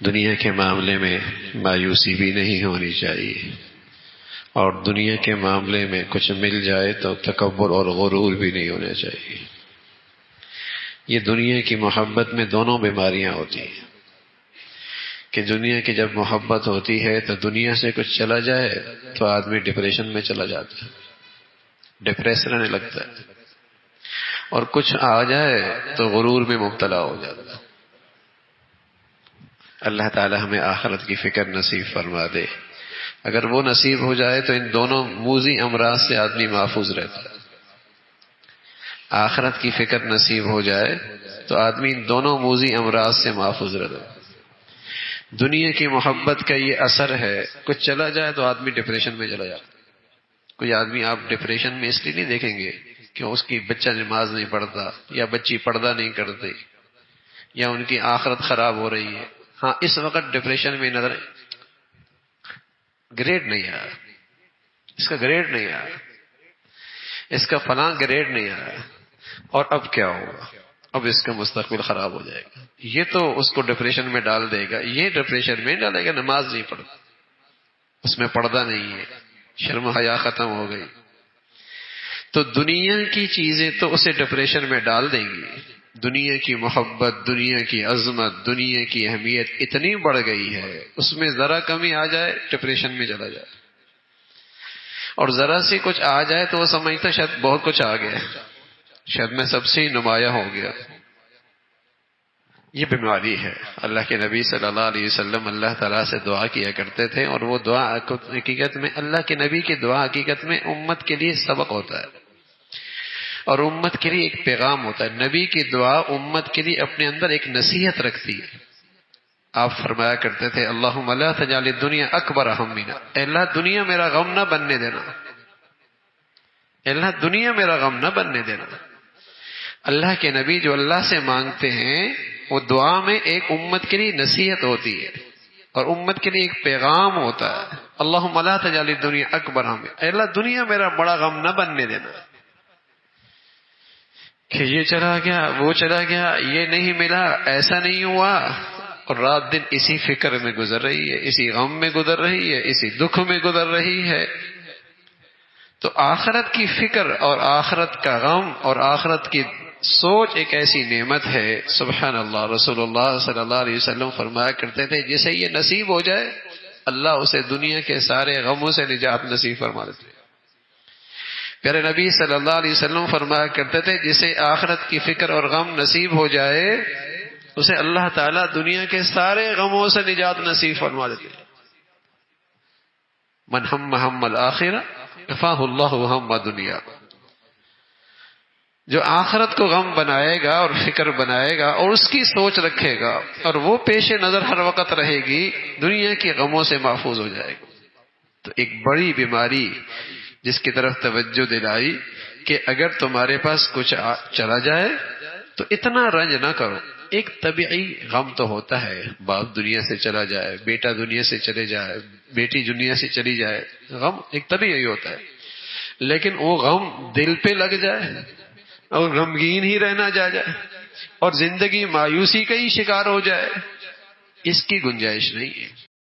دنیا کے معاملے میں مایوسی بھی نہیں ہونی چاہیے، اور دنیا کے معاملے میں کچھ مل جائے تو تکبر اور غرور بھی نہیں ہونا چاہیے۔ یہ دنیا کی محبت میں دونوں بیماریاں ہوتی ہیں کہ دنیا کی جب محبت ہوتی ہے تو دنیا سے کچھ چلا جائے تو آدمی ڈپریشن میں چلا جاتا ہے، ڈپریس رہنے لگتا ہے، اور کچھ آ جائے تو غرور میں مبتلا ہو جاتا ہے۔ اللہ تعالی ہمیں آخرت کی فکر نصیب فرما دے۔ اگر وہ نصیب ہو جائے تو ان دونوں موذی امراض سے آدمی محفوظ رہتا ہے۔ آخرت کی فکر نصیب ہو جائے تو آدمی ان دونوں موذی امراض سے محفوظ رہتا ہے۔ دنیا کی محبت کا یہ اثر ہے، کچھ چلا جائے تو آدمی ڈپریشن میں چلا جاتا ہے۔ کوئی آدمی آپ ڈپریشن میں اس لیے نہیں دیکھیں گے کہ اس کی بچہ نماز نہیں پڑھتا یا بچی پردہ نہیں کرتی یا ان کی آخرت خراب ہو رہی ہے۔ ہاں اس وقت ڈپریشن میں نظر گریڈ نہیں آیا، اس کا گریڈ نہیں آیا، اس کا فلاں گریڈ نہیں آیا، اور اب کیا ہوگا، اب اس کا مستقبل خراب ہو جائے گا۔ یہ تو اس کو ڈپریشن میں ڈال دے گا، یہ ڈپریشن میں ڈالے گا نماز نہیں پڑھتا، اس میں پردہ نہیں ہے، شرم حیا ختم ہو گئی۔ تو دنیا کی چیزیں تو اسے ڈپریشن میں ڈال دیں گی۔ دنیا کی محبت، دنیا کی عظمت، دنیا کی اہمیت اتنی بڑھ گئی ہے، اس میں ذرا کمی آ جائے ڈپریشن میں چلا جائے، اور ذرا سی کچھ آ جائے تو وہ سمجھتا شاید بہت کچھ آ گیا، شاید میں سب سے نمایاں ہو گیا۔ یہ بیماری ہے۔ اللہ کے نبی صلی اللہ علیہ وسلم اللہ تعالیٰ سے دعا کیا کرتے تھے، اور وہ دعا حقیقت میں اللہ کے نبی کی دعا حقیقت میں امت کے لیے سبق ہوتا ہے، اور امت کے لیے ایک پیغام ہوتا ہے۔ نبی کی دعا امت کے لیے اپنے اندر ایک نصیحت رکھتی ہے۔ آپ فرمایا کرتے تھے اللہم لا تجعل الدنیا اکبر ہمنا، اے اللہ دنیا میرا غم نہ بننے دینا، اے اللہ دنیا میرا غم نہ بننے دینا۔ اللہ کے نبی جو اللہ سے مانگتے ہیں وہ دعا میں ایک امت کے لیے نصیحت ہوتی ہے اور امت کے لیے ایک پیغام ہوتا ہے۔ اللہم لا تجعل الدنیا اکبر ہمنا، اے اللہ دنیا میرا بڑا غم نہ بننے دینا کہ یہ چلا گیا، وہ چلا گیا، یہ نہیں ملا، ایسا نہیں ہوا، اور رات دن اسی فکر میں گزر رہی ہے، اسی غم میں گزر رہی ہے، اسی دکھ میں گزر رہی ہے۔ تو آخرت کی فکر اور آخرت کا غم اور آخرت کی سوچ ایک ایسی نعمت ہے، سبحان اللہ۔ رسول اللہ صلی اللہ علیہ وسلم فرمایا کرتے تھے جسے یہ نصیب ہو جائے اللہ اسے دنیا کے سارے غموں سے نجات نصیب فرما دیتے ہیں۔ پیارے نبی صلی اللہ علیہ وسلم فرمایا کرتے تھے جسے آخرت کی فکر اور غم نصیب ہو جائے اسے اللہ تعالیٰ دنیا کے سارے غموں سے نجات نصیب فرما دیتے ہیں۔ من ہم الآخرہ کفاہ اللہ ہم دنیا، جو آخرت کو غم بنائے گا اور فکر بنائے گا اور اس کی سوچ رکھے گا اور وہ پیش نظر ہر وقت رہے گی، دنیا کے غموں سے محفوظ ہو جائے گا۔ تو ایک بڑی بیماری جس کی طرف توجہ دلائی کہ اگر تمہارے پاس کچھ چلا جائے تو اتنا رنج نہ کرو۔ ایک طبیعی غم تو ہوتا ہے، باپ دنیا سے چلا جائے، بیٹا دنیا سے چلے جائے، بیٹی دنیا سے چلی جائے، غم ایک طبیعی ہوتا ہے، لیکن وہ غم دل پہ لگ جائے اور غمگین ہی رہنا جائے اور زندگی مایوسی کا ہی شکار ہو جائے، اس کی گنجائش نہیں ہے۔